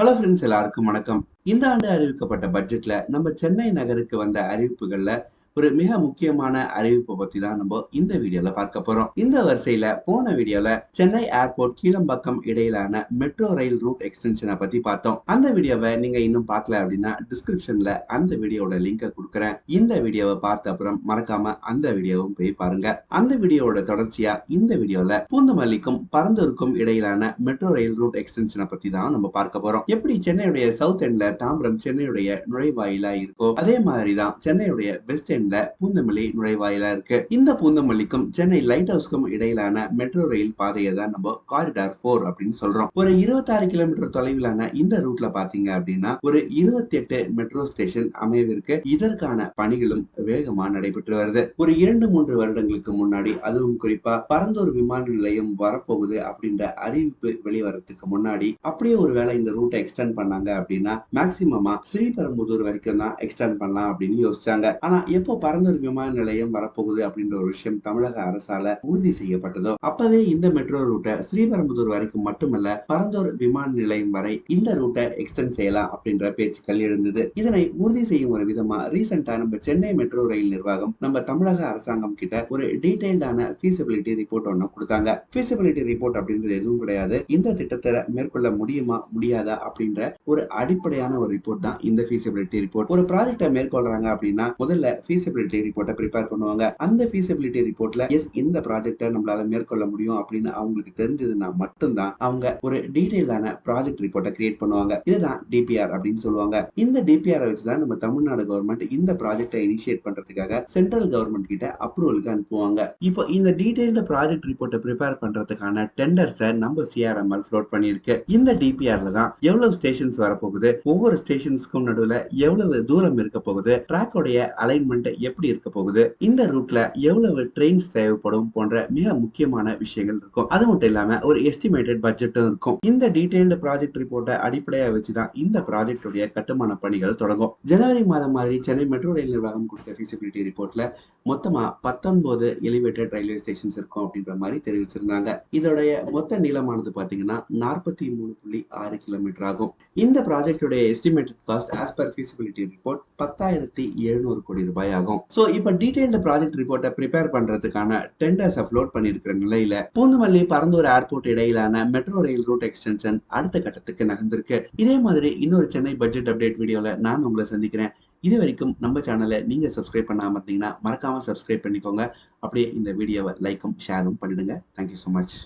Hello friends, எல்லாருக்கும் வணக்கம். இந்த ஆண்டு அறிவிக்கப்பட்ட பட்ஜெட்ல நம்ம சென்னை நகருக்கு வந்த அறிவிப்புகள்ல ஒரு மிக முக்கியமான அறிவிப்பை பத்தி தான் நம்ம இந்த வீடியோல பார்க்க போறோம். இந்த வரிசையில போன வீடியோல சென்னை ஏர்போர்ட் கீழம்பாக்கம் இடையிலான மெட்ரோ ரயில் ரூட் எக்ஸ்டென்ஷனை பத்தி பார்த்தோம். அந்த வீடியோவை நீங்க இன்னும் பார்க்கல அப்படின்னா டிஸ்கிரிப்ஷன்ல அந்த வீடியோட லிங்கை கொடுக்குறேன். இந்த வீடியோவை பார்த்த அப்புறம் மறக்காம அந்த வீடியோவும் போய் பாருங்க. அந்த வீடியோவோட தொடர்ச்சியா இந்த வீடியோல பூந்தமல்லிக்கும் பரந்தூருக்கும் இடையிலான மெட்ரோ ரயில் ரூட் எக்ஸ்டென்ஷனை பத்தி தான் நம்ம பார்க்க போறோம். எப்படி சென்னையுடைய சவுத் எண்ட்ல தாம்பரம் சென்னையுடைய நுழைவாயிலா இருக்கோ அதே மாதிரிதான் சென்னையுடைய வெஸ்ட் எண்ட்ல பூந்தமல்லி நுழைவாயிலா இருக்கு. இந்த பூந்தமல்லிக்கும் சென்னை லைட் ஹவுஸ்க்கும் இடையிலான மெட்ரோ ரயில் பாதையை தான் நம்ம காரிடார் 4 அப்படின்னு சொல்றோம். ஒரு 26 கிலோமீட்டர் தொலைவிலான இந்த ரூட்ல பாத்தீங்க அப்படின்னா ஒரு 28 மெட்ரோ ஸ்டேஷன் அமைவிருக்கு. இதற்கான பணிகளும் வேகமா நடைபெற்று வருது. ஒரு 2-3 வருடங்களுக்கு முன்னாடி, அதுவும் குறிப்பா பரந்தூர் விமான நிலையம் வரப்போகுது அப்படின்ற அறிவிப்பு வெளிவரத்துக்கு முன்னாடி அப்படியே ஒரு வேளை இந்த ரூட்டை எக்ஸ்டெண்ட் பண்ணாங்க அப்படின்னா மேக்சிமமா ஸ்ரீபெரும்புதூர் வரைக்கும் தான் எக்ஸ்டெண்ட் பண்ணலாம் அப்படின்னு யோசிச்சாங்க. ஆனா எப்போ பரந்தூர் விமான நிலையம் வரப்போகுது அப்படின்ற ஒரு விஷயம் தமிழக அரசால உறுதி செய்யப்பட்டதோ அப்பவே இந்த மெட்ரோ ரூட்டை ஸ்ரீபெரும்புதூர் வரைக்கும் மட்டுமல்ல பரந்தூர் விமான நிலையம் வரை இந்த ரூட்டை எக்ஸ்டெண்ட் செய்யலாம் அப்படின்ற பேச்சுக்கள் எழுந்தது. இதனை உறுதி செய்யும் ஒரு விதமா ரீசெண்டா நம்ம சென்னை மெட்ரோ ரயில் நிர்வாகம் நம்ம தமிழக அரசாங்கம் கிட்ட ஒரு டீடைல்டான ஃபீசிபிலிட்டி ரிப்போர்ட் ஒன்னு கொடுத்தாங்க. ஃபீசிபிலிட்டி ரிப்போர்ட் அப்படின்றது எதுவும் கிடையாது, இந்த திட்டத்தை மேற்கொள்ள முடியுமா முடியாதா அப்படின்ற ஒரு அடிப்படையான ஒரு ரிப்போர்ட் தான் இந்த ஃபீசிபிலிட்டி ரிப்போர்ட். ஒரு ப்ராஜெக்டை மேற்கொள்றாங்க அப்படின்னா முதல்ல feasibility ரிப்போர்ட்டை ப்ரிப்பேர் பண்ணுவாங்க. அந்த feasibility ரிப்போர்ட்ல எஸ் இந்த ப்ராஜெக்ட்டை நம்மளால மேற்கொள்ள முடியும் அப்படின்னு அவங்களுக்கு தெரிஞ்சதுன்னா மட்டும்தான் அவங்க ஒரு டீடைல்டான ப்ராஜெக்ட் ரிப்போர்ட்டை கிரியேட் பண்ணுவாங்க. இதுதான் டிபிஆர் அப்படின்னு சொல்லுவாங்க. இந்த டிபிஆர் வச்சுதான் நம்ம தமிழ்நாடு கவர்மெண்ட் இந்த ப்ராஜெக்ட்டை இனிஷியேட் பண்றதுக்காக சென்ட்ரல் கவர்மெண்ட் கிட்ட அப்ரூவலுக்கு அனுப்புவாங்க. இப்போ இந்த டீடைல்டு ப்ராஜெக்ட் ரிப்போர்ட்டை ப்ரிப்பேர் பண்றதுக்கான டெண்டர்ஸை நம்ம சிஆர்எம்எல் ஃப்ளோட் பண்ணியிருக்கு. இந்த டிபிஆர்ல தான் எவ்வளவு ஸ்டேஷன்ஸ் வரப்போகுது, ஒவ்வொரு ஸ்டேஷன்ஸ்க்கும் நடுவுல எவ்வளவு தூரம் இருக்க போகுது, ட்ராக்கோடைய அலைன்மெண்ட் எப்படி இருக்க போகுது, இந்த ரூட்ல எவ்வளவு ட்ரெயின்ஸ் தேவைப்படும் போன்ற மிக முக்கியமான விஷயங்கள் இருக்கும். அது மட்டும் இல்லாம ஒரு எஸ்டிமேட்டட் பட்ஜெட்டும் இருக்கும். இந்த டீடைல்டு ப்ராஜெக்ட் ரிப்போர்ட்டை அடிப்படையா வச்சுதான் இந்த ப்ராஜெக்டுடைய கட்டுமான பணிகள் தொடங்கும். ஜனவரி மாதம் மாதிரி சென்னை மெட்ரோ ரயில் நிர்வாகம் கொடுத்த feasibility ரிப்போர்ட்ல மொத்தமா 19 எலிவேட்டட் ரயில்வே ஸ்டேஷன்ஸ் இருக்கும் அப்படின்ற மாதிரி தெரிவிச்சிருந்தாங்க. இதோடைய மொத்த நீளமானது பாத்தீங்கன்னா 43.6 கிலோமீட்டர் ஆகும். இந்த ப்ராஜெக்டுடைய estimated cost as per feasibility report 10,700 crore ரூபாய் ஆகும். சோ இப்ப டீடைல்டு ப்ராஜெக்ட் ரிப்போர்ட்டை ப்ரிப்பேர் பண்றதுக்கான டெண்டர்ஸ் அப்லோட் பண்ணிருக்கிற நிலையில பூந்தமல்லி பரந்தூர் ஏர்போர்ட் இடையிலான மெட்ரோ ரயில் ரூட் எக்ஸ்டென்ஷன் அடுத்த கட்டத்துக்கு நகர்ந்திருக்கு. இதே மாதிரி இன்னொரு சென்னை பட்ஜெட் அப்டேட் வீடியோல நான் உங்களை சந்திக்கிறேன். இது வரைக்கும் நம்ம சேனலை நீங்க சப்ஸ்கிரைப் பண்ணாம இருந்தீங்கன்னா மறக்காம சப்ஸ்கிரைப் பண்ணிக்கோங்க. அப்படியே இந்த வீடியோவை லைக்கும் ஷேரும் பண்ணிடுங்க. Thank you so much.